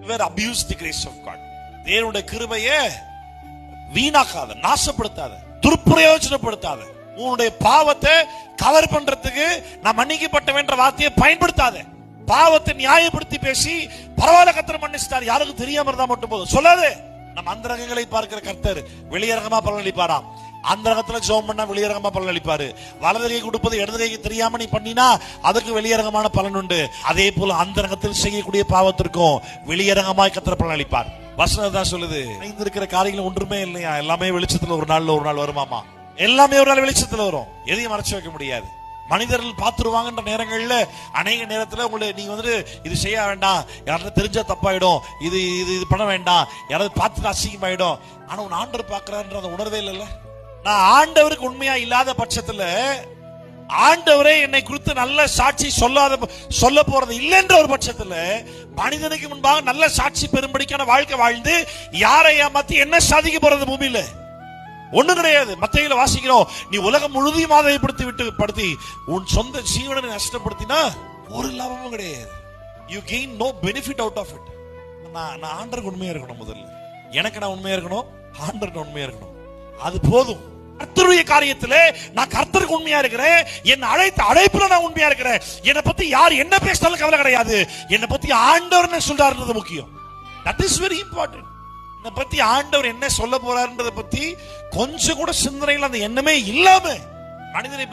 abuse the grace of God. தேவனுடைய கிருபையை வீணாக்காத, நாசப்படுத்தாத, துர்பிரயோஜனப்படுத்தாத. உன்னுடைய பாவத்தை கவர் பண்றதுக்கு நான் மன்னிக்கப்பட்டவன்ற வார்த்தையை பயன்படுத்தாத. பாவத்தை நியாயப்படுத்தி பேசி பரவாயில்ல கர்த்தர் மன்னிச்சிட்டார் யாருக்கு தெரியாம இருந்தா மட்டும் போதும் சொல்லாதே. நம்ம அந்தரங்கங்களை பார்க்கிற கர்த்தர் வெளியரங்கமா பலனளிப்பாராம். அந்தரங்கத்துல ஜெபம் பண்ணா வெளியரங்கமா பலன் அளிப்பாரு. வலது கை கொடுப்பது இடது கைக்கு தெரியாம நீ பண்ணினா அதுக்கு வெளியரங்கமான பலன் உண்டு. அதே போல அந்தரங்கத்தில் செய்யக்கூடிய பாவத்திற்கும் வெளியரங்கமாய் கர்த்தர் பலன் அளிப்பார். வசனம் தான் சொல்லுது, இருக்கிற காரியங்கள் ஒன்றுமே இல்லையா, எல்லாமே வெளிச்சத்துல ஒரு நாள் வருமாமா. எல்லாமே ஒரு நாள் வெளிச்சத்துல வரும், எதையும் மறைச்சு வைக்க முடியாது. மனிதர்கள் பார்த்துருவாங்கன்ற நேரங்கள்ல அநேக நேரத்துல உங்களை நீங்க இது செய்ய வேண்டாம், யாராவது தெரிஞ்சா தப்பாயிடும், இது இது இது பண்ண வேண்டாம், யாராவது பார்த்து அசிங்கமாயிடும். ஆனா உன் ஆண்டவர் பாக்குறான்ற அந்த உணர்வே இல்லைல்ல. நான் ஆண்டவருக்கு உண்மையா இல்லாத பட்சத்துல ஆண்டவரே என்னை குறித்து நல்ல சாட்சி சொல்ல போறது இல்லைன்ற ஒரு பட்சத்துல மனிதனுக்கு முன்பாக நல்ல சாட்சி பெரும்படிக்கான வாழ்க்கை வாழ்ந்து யாரை ஏமாத்தி என்ன சாதிக்க போறது பூமியில? ஒண்ணு கிடையாது. மத்தேயுல வாசிக்கிறோம், நீ உலகம் முழுதையும் ஆதாயப்படுத்தி உன் சொந்த ஜீவனை நஷ்டப்படுத்தினா ஒரு லாபமும் கிடையாது. You gain no benefit out of it. நான் ஆண்டருக்கு உண்மையா இருக்கணும். முதல்ல எனக்கு நான் உண்மையா இருக்கணும், ஆண்டருக்கு உண்மையா இருக்கணும். அது போதும். கர்த்தருடைய காரியத்திலே நான் கர்த்தருக்கு உண்மையா இருக்கிறேன். என்னை அழைத்த அழைப்புல நான் உண்மையா இருக்கிறேன். என்னை பத்தி யார் என்ன பேசினாலும் கவலை கிடையாது. என்னை பத்தி ஆண்டவர் என்ன சொல்றாருன்றது முக்கியம். That is very important. என்னை பத்தி ஆண்டவர் என்ன சொல்ல போறாருன்றத பத்தி கொஞ்சம் கூட சிந்தனையில் அந்த எண்ணமே இல்லாம மனிதனை